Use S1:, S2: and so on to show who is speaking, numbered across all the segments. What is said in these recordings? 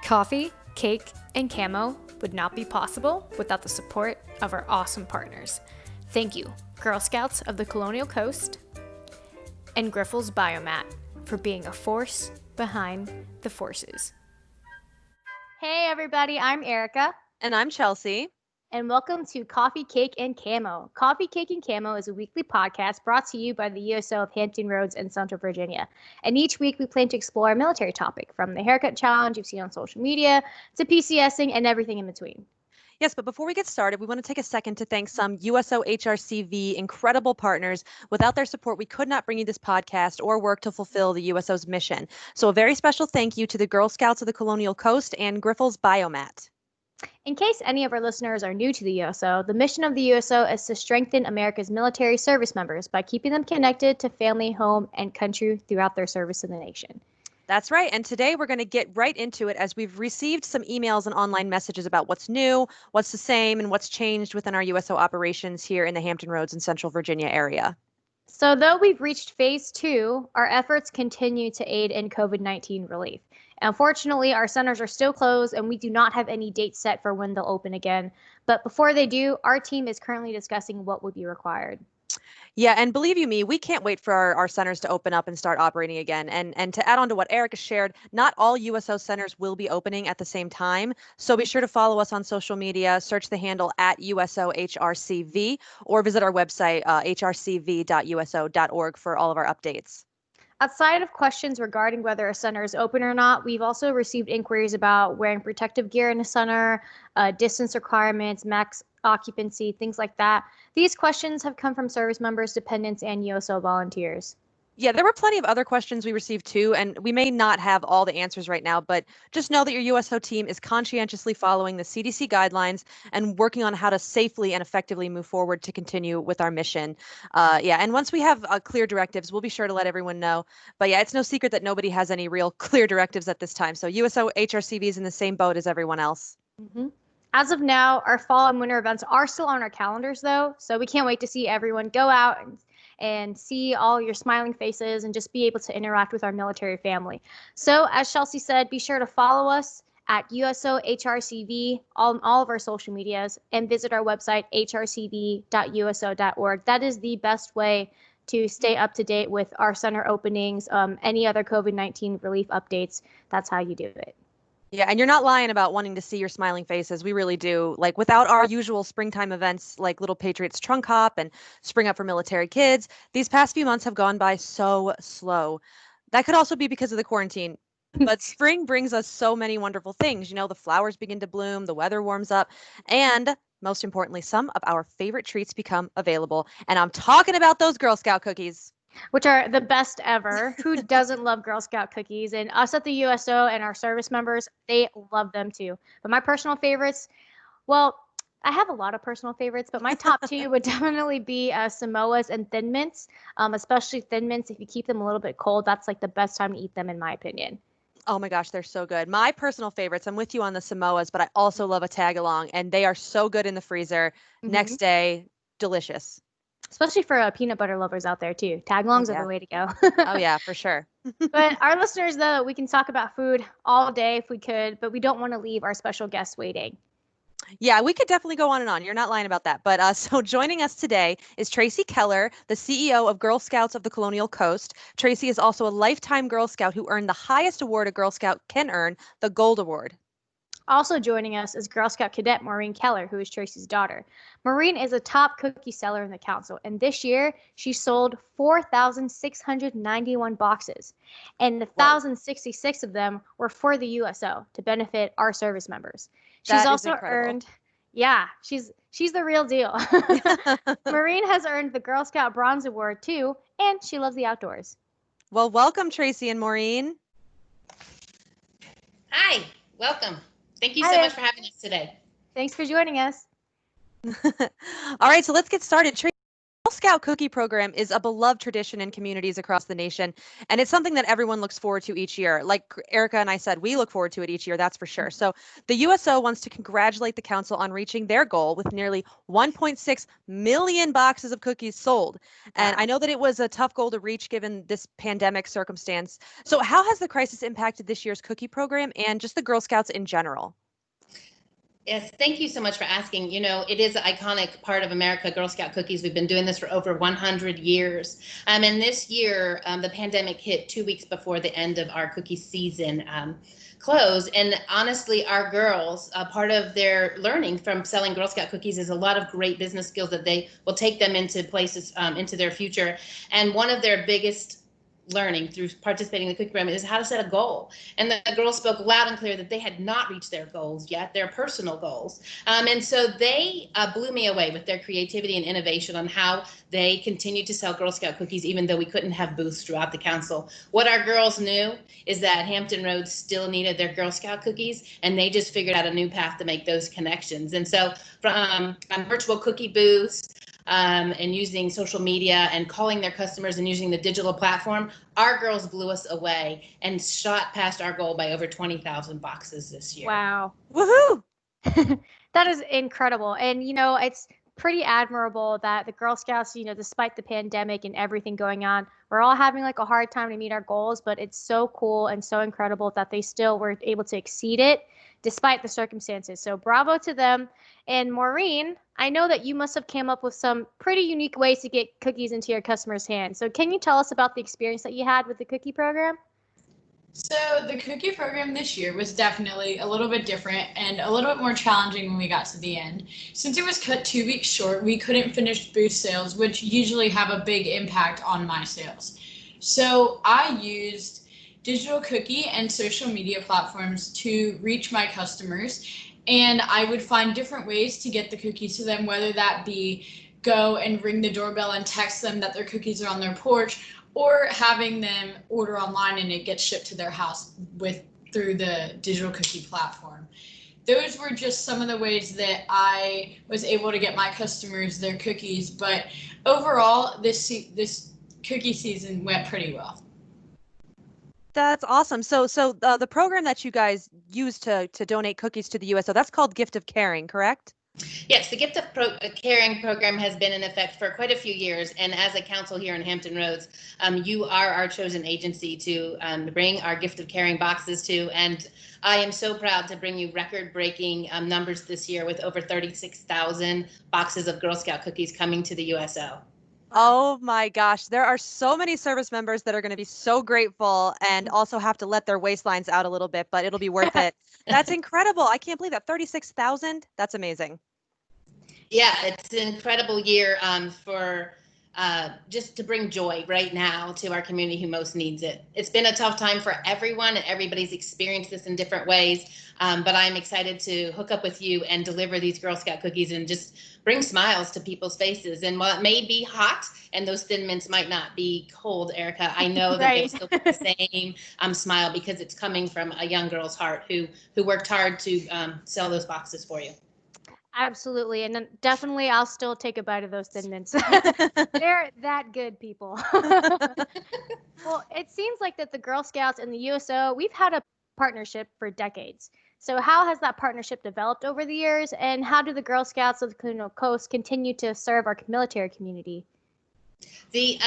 S1: Coffee, cake, and camo would not be possible without the support of our awesome partners. Thank you, Girl Scouts of the Colonial Coast and Grifols Biomat, for being a force behind the forces. Hey everybody, I'm Erica.
S2: And I'm Chelsea.
S1: And welcome to Coffee, Cake, and Camo. Coffee, Cake, and Camo is a weekly podcast brought to you by the USO of Hampton Roads and Central Virginia. And each week we plan to explore a military topic, from the haircut challenge you've seen on social media to PCSing and everything in between.
S2: Yes, but before we get started, we want to take a second to thank some USO HRCV incredible partners. Without their support, we could not bring you this podcast or work to fulfill the USO's mission. So a very special thank you to the Girl Scouts of the Colonial Coast and Grifols Biomat.
S1: In case any of our listeners are new to the USO, the mission of the USO is to strengthen America's military service members by keeping them connected to family, home, and country throughout their service to the nation.
S2: That's right. And today we're going to get right into it, as we've received some emails and online messages about what's new, what's the same, and what's changed within our USO operations here in the Hampton Roads and Central Virginia area.
S1: So though we've reached phase 2, our efforts continue to aid in COVID-19 relief. Unfortunately, our centers are still closed and we do not have any dates set for when they'll open again. But before they do, our team is currently discussing what would be required.
S2: Yeah, and believe you me, we can't wait for our centers to open up and start operating again. And to add on to what Erica shared, not all USO centers will be opening at the same time. So be sure to follow us on social media, search the handle at USOHRCV, or visit our website, hrcv.uso.org, for all of our updates.
S1: Outside of questions regarding whether a center is open or not, we've also received inquiries about wearing protective gear in a center, distance requirements, max occupancy, things like that. These questions have come from service members, dependents, and USO volunteers.
S2: Yeah, there were plenty of other questions we received too, and we may not have all the answers right now, but just know that your USO team is conscientiously following the CDC guidelines and working on how to safely and effectively move forward to continue with our mission. And once we have clear directives, we'll be sure to let everyone know. But yeah, it's no secret that nobody has any real clear directives at this time. So USO HRCV is in the same boat as everyone else.
S1: Mm-hmm. As of now, our fall and winter events are still on our calendars, though, so we can't wait to see everyone go out and see all your smiling faces and just be able to interact with our military family. So, as Chelsea said, be sure to follow us at USO HRCV on all of our social medias and visit our website, hrcv.uso.org. That is the best way to stay up to date with our center openings, any other COVID-19 relief updates. That's how you do it.
S2: Yeah, and you're not lying about wanting to see your smiling faces. We really do. Like, without our usual springtime events like Little Patriots Trunk Hop and Spring Up for Military Kids, these past few months have gone by so slow. That could also be because of the quarantine. But spring brings us so many wonderful things. You know, the flowers begin to bloom, the weather warms up, and most importantly, some of our favorite treats become available. And I'm talking about those Girl Scout cookies,
S1: which are the best ever. Who doesn't love Girl Scout cookies? And us at the USO and our service members, they love them too. But my personal favorites, well, I have a lot of personal favorites, but my top 2 would definitely be Samoas and Thin Mints, especially Thin Mints. If you keep them a little bit cold, that's like the best time to eat them, in my opinion.
S2: Oh my gosh, they're so good. My personal favorites, I'm with you on the Samoas, but I also love a tag along, and they are so good in the freezer.
S1: Mm-hmm.
S2: Next day, delicious.
S1: Especially for peanut butter lovers out there too. Tagalongs are the way to go.
S2: Oh yeah, for sure.
S1: But our listeners, though, we can talk about food all day if we could, but we don't want to leave our special guests waiting.
S2: Yeah, we could definitely go on and on. You're not lying about that. But so joining us today is Tracy Keller, the CEO of Girl Scouts of the Colonial Coast. Tracy is also a lifetime Girl Scout who earned the highest award a Girl Scout can earn, the Gold Award.
S1: Also joining us is Girl Scout Cadet Maureen Keller, who is Tracy's daughter. Maureen is a top cookie seller in the council, and this year she sold 4,691 boxes, and 1,066 of them were for the USO to benefit our service members. She's also earned, she's the real deal. Maureen has earned the Girl Scout Bronze Award too, and she loves the outdoors.
S2: Well, welcome, Tracy and Maureen.
S3: Hi, welcome. Thank you so much for having us today.
S1: Thanks for joining us.
S2: All right, so let's get started. Tracy, tell Scout cookie program is a beloved tradition in communities across the nation, and it's something that everyone looks forward to each year. Like Erica and I said, we look forward to it each year, that's for sure. So the USO wants to congratulate the council on reaching their goal with nearly 1.6 million boxes of cookies sold. And I know that it was a tough goal to reach given this pandemic circumstance. So how has the crisis impacted this year's cookie program and just the Girl Scouts in general?
S3: Yes, thank you so much for asking. You know, it is an iconic part of America, Girl Scout cookies. We've been doing this for over 100 years. And this year, the pandemic hit 2 weeks before the end of our cookie season closed. And honestly, our girls, part of their learning from selling Girl Scout cookies is a lot of great business skills that they will take them into places, into their future. And one of their biggest learning through participating in the cookie program is how to set a goal. And the girls spoke loud and clear that they had not reached their goals yet, their personal goals. And so they blew me away with their creativity and innovation on how they continued to sell Girl Scout cookies, even though we couldn't have booths throughout the council. What our girls knew is that Hampton Roads still needed their Girl Scout cookies, and they just figured out a new path to make those connections. And so from virtual cookie booths, and using social media and calling their customers and using the digital platform, our girls blew us away and shot past our goal by over 20,000 boxes this year.
S1: Wow.
S2: Woohoo!
S1: That is incredible. And, it's pretty admirable that the Girl Scouts, despite the pandemic and everything going on, we're all having like a hard time to meet our goals, but it's so cool and so incredible that they still were able to exceed it despite the circumstances. So bravo to them. And Maureen, I know that you must have came up with some pretty unique ways to get cookies into your customers' hands. So can you tell us about the experience that you had with the cookie program?
S4: So the cookie program this year was definitely a little bit different and a little bit more challenging when we got to the end. Since it was cut 2 weeks short, we couldn't finish booth sales, which usually have a big impact on my sales. So I used digital cookie and social media platforms to reach my customers, and I would find different ways to get the cookies to them, whether that be go and ring the doorbell and text them that their cookies are on their porch, or having them order online and it gets shipped to their house through the digital cookie platform. Those were just some of the ways that I was able to get my customers their cookies, but overall this cookie season went pretty well.
S2: That's awesome. So the program that you guys use to donate cookies to the USO, that's called Gift of Caring, correct?
S3: Yes, the Gift of Caring program has been in effect for quite a few years. And as a council here in Hampton Roads, you are our chosen agency to bring our Gift of Caring boxes to. And I am so proud to bring you record-breaking numbers this year with over 36,000 boxes of Girl Scout cookies coming to the USO.
S2: Oh my gosh, there are so many service members that are going to be so grateful and also have to let their waistlines out a little bit, but it'll be worth it. That's incredible. I can't believe that. 36,000. That's amazing.
S3: Yeah, it's an incredible year for just to bring joy right now to our community who most needs it. It's been a tough time for everyone, and everybody's experienced this in different ways. But I'm excited to hook up with you and deliver these Girl Scout cookies and just bring smiles to people's faces. And while it may be hot and those Thin Mints might not be cold, Erica, I know that
S1: Right.
S3: they'll still be the same smile because it's coming from a young girl's heart who worked hard to sell those boxes for you.
S1: Absolutely. And then definitely I'll still take a bite of those Thin Mints. They're that good, people. Well, it seems like that the Girl Scouts and the USO, we've had a partnership for decades. So how has that partnership developed over the years, and how do the Girl Scouts of the Colonial Coast continue to serve our military community?
S3: The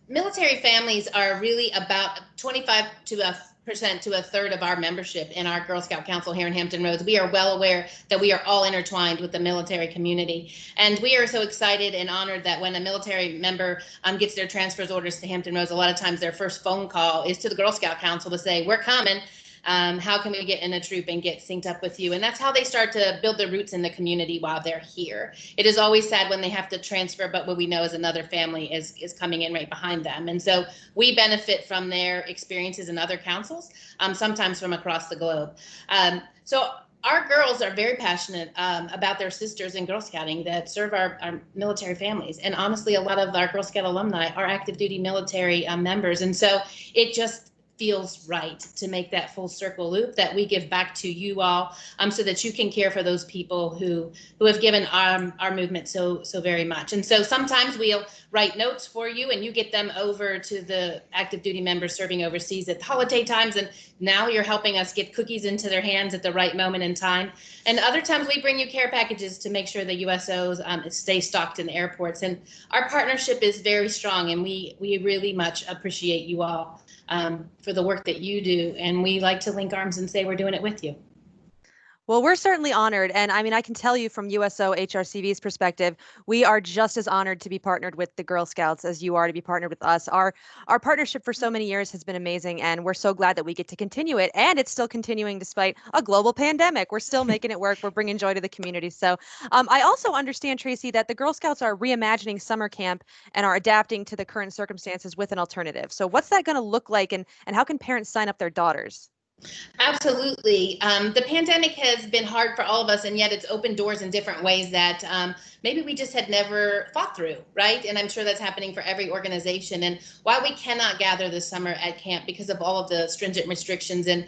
S3: military families are really about 25% to a third of our membership in our Girl Scout Council here in Hampton Roads. We are well aware that we are all intertwined with the military community. And we are so excited and honored that when a military member gets their transfers orders to Hampton Roads, a lot of times their first phone call is to the Girl Scout Council to say, we're coming. How can we get in a troop and get synced up with you? And that's how they start to build their roots in the community while they're here. It is always sad when they have to transfer, but what we know is another family is coming in right behind them. And so we benefit from their experiences in other councils, sometimes from across the globe. So our girls are very passionate about their sisters in Girl Scouting that serve our military families. And honestly, a lot of our Girl Scout alumni are active duty military members. And so it just feels right to make that full circle loop that we give back to you all, so that you can care for those people who have given our movement so very much. And so sometimes we'll write notes for you and you get them over to the active duty members serving overseas at holiday times, and now you're helping us get cookies into their hands at the right moment in time. And other times we bring you care packages to make sure the USOs stay stocked in the airports. And our partnership is very strong, and we really much appreciate you all for the work that you do. And we like to link arms and say we're doing it with you.
S2: Well, we're certainly honored. And I mean, I can tell you from USO HRCV's perspective, we are just as honored to be partnered with the Girl Scouts as you are to be partnered with us. Our partnership for so many years has been amazing, and we're so glad that we get to continue it. And it's still continuing despite a global pandemic. We're still making it work. We're bringing joy to the community. So I also understand, Tracy, that the Girl Scouts are reimagining summer camp and are adapting to the current circumstances with an alternative. So what's that going to look like, and how can parents sign up their daughters?
S3: Absolutely. The pandemic has been hard for all of us, and yet it's opened doors in different ways that maybe we just had never thought through, right? And I'm sure that's happening for every organization. And while we cannot gather this summer at camp because of all of the stringent restrictions, and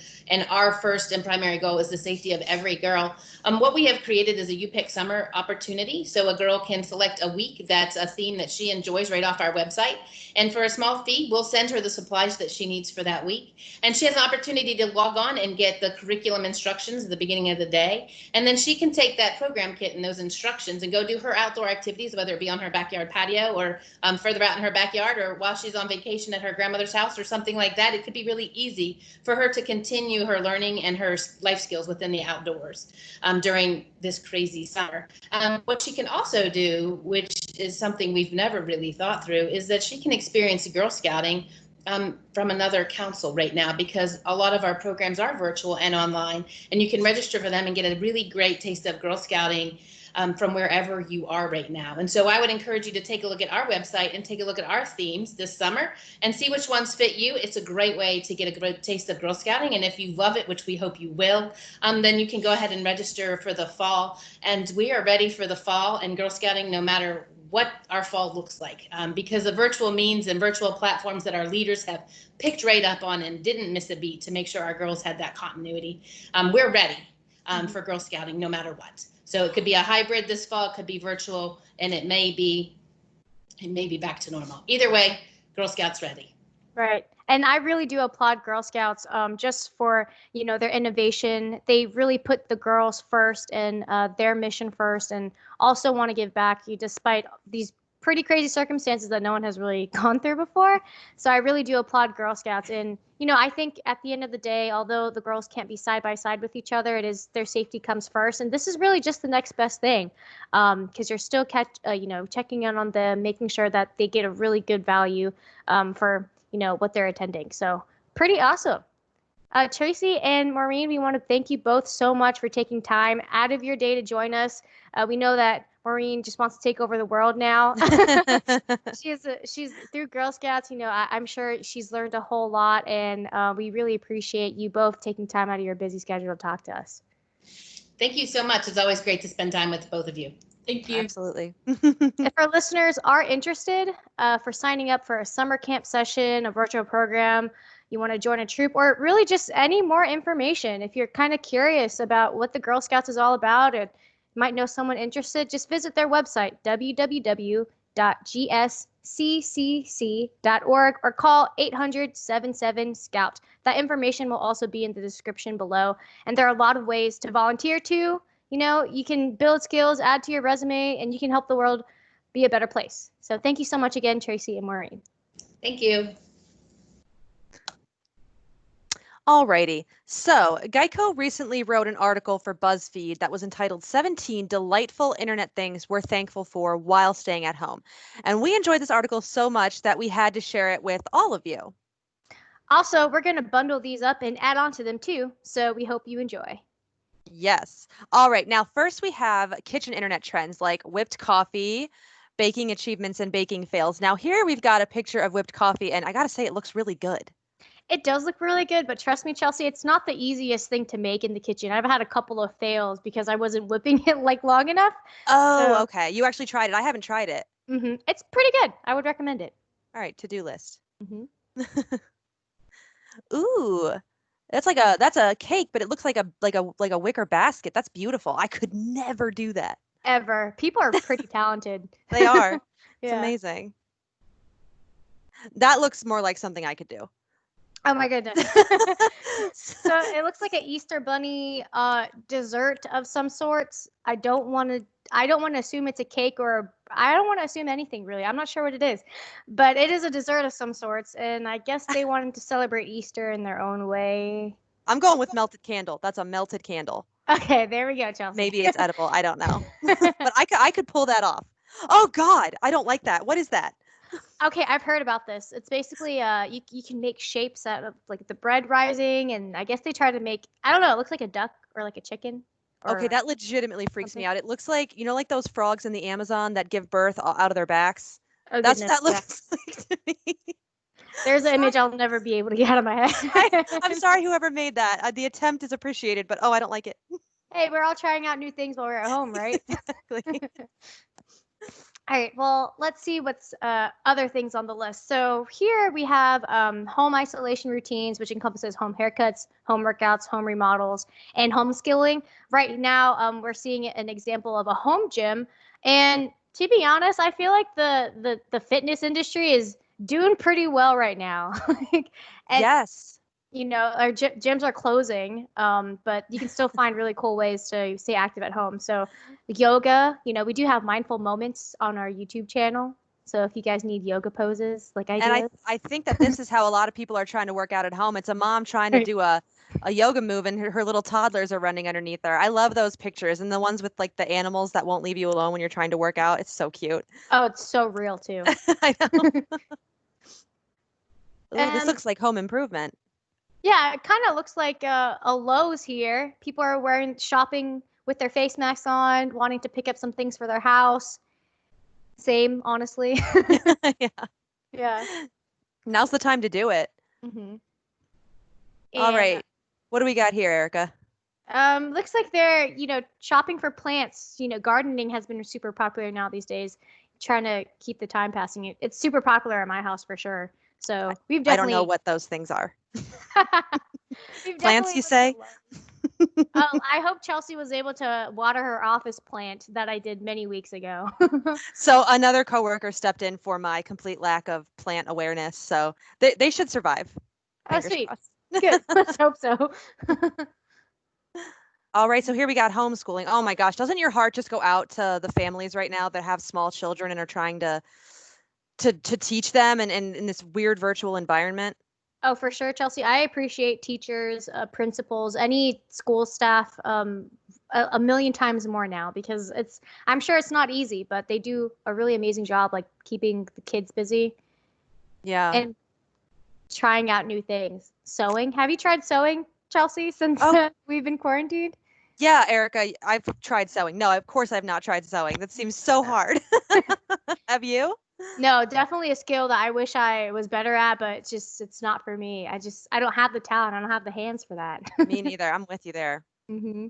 S3: our first and primary goal is the safety of every girl, what we have created is a You Pick Summer opportunity. So a girl can select a week that's a theme that she enjoys right off our website. And for a small fee, we'll send her the supplies that she needs for that week. And she has an opportunity to log on and get the curriculum instructions at the beginning of the day. And then she can take that program kit and those instructions and go do her outdoor activities, whether it be on her backyard patio or further out in her backyard, or while she's on vacation at her grandmother's house or something like that. It could be really easy for her to continue her learning and her life skills within the outdoors during this crazy summer. What she can also do, which is something we've never really thought through, is that she can experience Girl Scouting from another council right now, because a lot of our programs are virtual and online, and you can register for them and get a really great taste of Girl Scouting from wherever you are right now. And so I would encourage you to take a look at our website and take a look at our themes this summer and see which ones fit you. It's a great way to get a great taste of Girl Scouting. And if you love it, which we hope you will, then you can go ahead and register for the fall. And we are ready for the fall and Girl Scouting no matter what our fall looks like, because of virtual means and virtual platforms that our leaders have picked right up on and didn't miss a beat to make sure our girls had that continuity. We're ready for Girl Scouting no matter what. So it could be a hybrid this fall, it could be virtual, and it may be back to normal. Either way, Girl Scouts ready.
S1: Right. And I really do applaud Girl Scouts just for, their innovation. They really put the girls first and their mission first, and also want to give back despite these pretty crazy circumstances that no one has really gone through before. So I really do applaud Girl Scouts. And, I think at the end of the day, although the girls can't be side by side with each other, it is their safety comes first. And this is really just the next best thing, because you're still checking in on them, making sure that they get a really good value for what they're attending. So pretty awesome. Tracy and Maureen, we want to thank you both so much for taking time out of your day to join us. We know that Maureen just wants to take over the world now. She's through Girl Scouts. I'm sure she's learned a whole lot, and we really appreciate you both taking time out of your busy schedule to talk to us.
S3: Thank you so much. It's always great to spend time with both of you.
S4: Thank you.
S2: Absolutely.
S1: If our listeners are interested for signing up for a summer camp session, a virtual program, you want to join a troop, or really just any more information, if you're kind of curious about what the Girl Scouts is all about and might know someone interested, just visit their website, www.gsccc.org, or call 800-77-SCOUT. That information will also be in the description below. And there are a lot of ways to volunteer too. You can build skills, add to your resume, and you can help the world be a better place. So thank you so much again, Tracy and Maureen.
S3: Thank you.
S2: Alrighty. So Geico recently wrote an article for Buzzfeed that was entitled 17 Delightful Internet Things We're Thankful For While Staying at Home. And we enjoyed this article so much that we had to share it with all of you.
S1: Also, we're going to bundle these up and add on to them too. So we hope you enjoy.
S2: Yes. All right. Now, first we have kitchen internet trends like whipped coffee, baking achievements, and baking fails. Now, here we've got a picture of whipped coffee, and I got to say, it looks really good.
S1: It does look really good, but trust me, Chelsea, it's not the easiest thing to make in the kitchen. I've had a couple of fails because I wasn't whipping it long enough.
S2: Oh, okay. You actually tried it. I haven't tried it.
S1: It's pretty good. I would recommend it.
S2: All right. To-do list. Ooh, that's a cake, but it looks like a wicker basket. That's beautiful. I could never do that.
S1: Ever. People are pretty talented.
S2: They are. It's
S1: Yeah.
S2: amazing. That looks more like something I could do.
S1: Oh my goodness. So it looks like an Easter bunny dessert of some sorts. I don't want to assume it's a cake or I don't want to assume anything really. I'm not sure what it is. But it is a dessert of some sorts and I guess they wanted to celebrate Easter in their own way.
S2: I'm going with melted candle. That's a melted candle.
S1: Okay, there we go, Chelsea.
S2: Maybe it's edible. I don't know. But I could pull that off. Oh God, I don't like that. What is that?
S1: Okay, I've heard about this. It's basically you can make shapes out of like the bread rising and I guess they try to make I don't know, it looks like a duck or like a chicken.
S2: Okay,
S1: Or
S2: that legitimately freaks me
S1: something.
S2: out. It looks like, like those frogs in the Amazon that give birth out of their backs.
S1: Oh
S2: That's
S1: goodness.
S2: what that
S1: Yeah.
S2: looks like to me.
S1: There's an
S2: Sorry.
S1: image I'll never be able to get out of my head.
S2: I'm sorry whoever made that. The attempt is appreciated, but oh, I don't like it.
S1: Hey, we're all trying out new things while we're at home, right?
S2: Exactly.
S1: All right, well, let's see what's other things on the list. So here we have home isolation routines, which encompasses home haircuts, home workouts, home remodels, and homeschooling. Right now, we're seeing an example of a home gym, and to be honest, I feel like the fitness industry is doing pretty well right now. Like, and
S2: Yes.
S1: our gyms are closing, but you can still find really cool ways to stay active at home. So yoga, we do have mindful moments on our YouTube channel. So if you guys need yoga poses, like
S2: And
S1: ideas.
S2: I think that this is how a lot of people are trying to work out at home. It's a mom trying to do a yoga move and her little toddlers are running underneath her. I love those pictures and the ones with like the animals that won't leave you alone when you're trying to work out. It's so cute.
S1: Oh, it's so real too.
S2: I know. Ooh, this
S1: And
S2: looks like home improvement.
S1: yeah, it kind of looks like a Lowe's here. People are shopping with their face masks on, wanting to pick up some things for their house. Same, honestly.
S2: Yeah.
S1: Yeah.
S2: Now's the time to do it.
S1: Mm-hmm.
S2: All right. What do we got here, Erica?
S1: Looks like they're, shopping for plants. Gardening has been super popular now these days. Trying to keep the time passing. It's super popular at my house for sure. So we've
S2: I don't know
S1: definitely
S2: what those things are.
S1: we've
S2: Plants,
S1: definitely
S2: you
S1: looked
S2: say?
S1: at Oh, I hope Chelsea was able to water her office plant that I did many weeks ago.
S2: So another coworker stepped in for my complete lack of plant awareness. So they should survive.
S1: Oh,
S2: Fingers
S1: sweet.
S2: crossed.
S1: Good. Let's hope so.
S2: All right, so here we got homeschooling. Oh my gosh, doesn't your heart just go out to the families right now that have small children and are trying to teach them and in this weird virtual environment?
S1: Oh, for sure, Chelsea. I appreciate teachers, principals, any school staff a million times more now because I'm sure it's not easy, but they do a really amazing job like keeping the kids busy
S2: Yeah.
S1: and trying out new things. Sewing. Have you tried sewing, Chelsea, since
S2: Oh.
S1: we've been quarantined?
S2: Yeah, Erica, I've tried sewing. No, of course I've not tried sewing. That seems so hard. Have you?
S1: No, definitely a skill that I wish I was better at, but it's not for me. I don't have the talent. I don't have the hands for that.
S2: Me neither. I'm with you there.
S1: Hmm.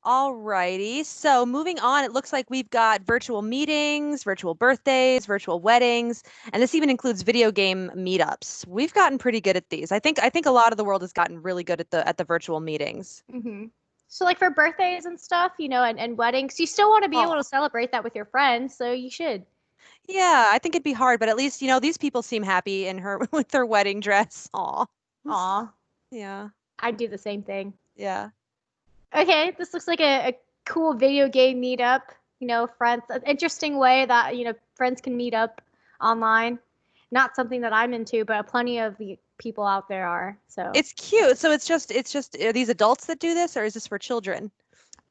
S2: All righty. So moving on, it looks like we've got virtual meetings, virtual birthdays, virtual weddings, and this even includes video game meetups. We've gotten pretty good at these. I think a lot of the world has gotten really good at the virtual meetings.
S1: Hmm. So like for birthdays and stuff, and weddings, you still want to be able
S2: Oh.
S1: to celebrate that with your friends, so you should.
S2: Yeah, I think it'd be hard, but at least, these people seem happy in her with their wedding dress. Aw.
S1: Aw,
S2: Yeah.
S1: I'd do the same thing.
S2: Yeah.
S1: Okay, this looks like a cool video game meetup. Friends, an interesting way that, friends can meet up online. Not something that I'm into, but plenty of the people out there are. So
S2: It's cute. So it's just are these adults that do this or is this for children?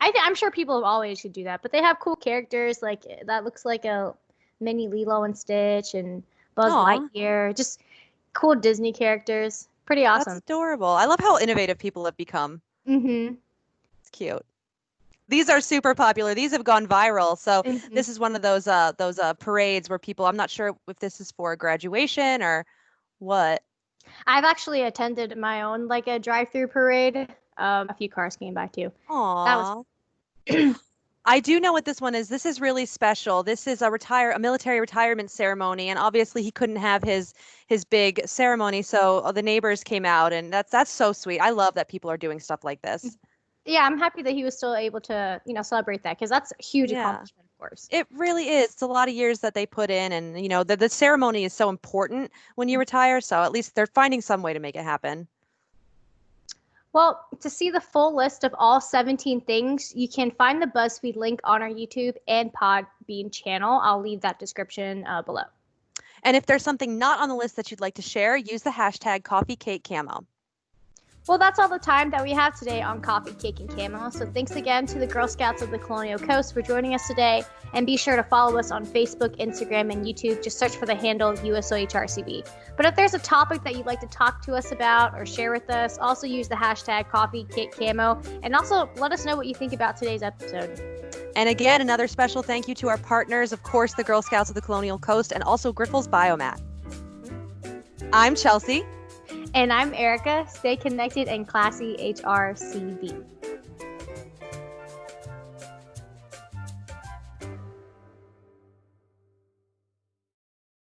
S1: I'm sure people of all ages could do that, but they have cool characters. Like that looks like a mini Lilo and Stitch and Buzz
S2: Aw.
S1: Lightyear. Just cool Disney characters. Pretty
S2: That's
S1: awesome.
S2: adorable. I love how innovative people have become.
S1: Mm-hmm.
S2: It's cute. These are super popular. These have gone viral. So
S1: Mm-hmm.
S2: this is one of those parades where people, I'm not sure if this is for graduation or what.
S1: I've actually attended my own like a drive-through parade. A few cars came by too. That was
S2: Aw. I do know what this one is. This is really special. This is a military retirement ceremony, and obviously he couldn't have his big ceremony, so the neighbors came out, and that's so sweet. I love that people are doing stuff like this.
S1: Yeah, I'm happy that he was still able to, celebrate that because that's a huge accomplishment, of course.
S2: It really is. It's a lot of years that they put in, and the ceremony is so important when you retire, so at least they're finding some way to make it happen.
S1: Well, to see the full list of all 17 things, you can find the BuzzFeed link on our YouTube and Podbean channel. I'll leave that description below.
S2: And if there's something not on the list that you'd like to share, use the hashtag #CoffeeCakeCamo.
S1: Well, that's all the time that we have today on Coffee, Cake, and Camo. So thanks again to the Girl Scouts of the Colonial Coast for joining us today. And be sure to follow us on Facebook, Instagram, and YouTube. Just search for the handle USOHRCB. But if there's a topic that you'd like to talk to us about or share with us, also use the hashtag Coffee, Cake, Camo. And also let us know what you think about today's episode.
S2: And again, another special thank you to our partners, of course, the Girl Scouts of the Colonial Coast, and also Grifols Biomat. I'm Chelsea.
S1: And I'm Erica. Stay connected and classy, HRCB.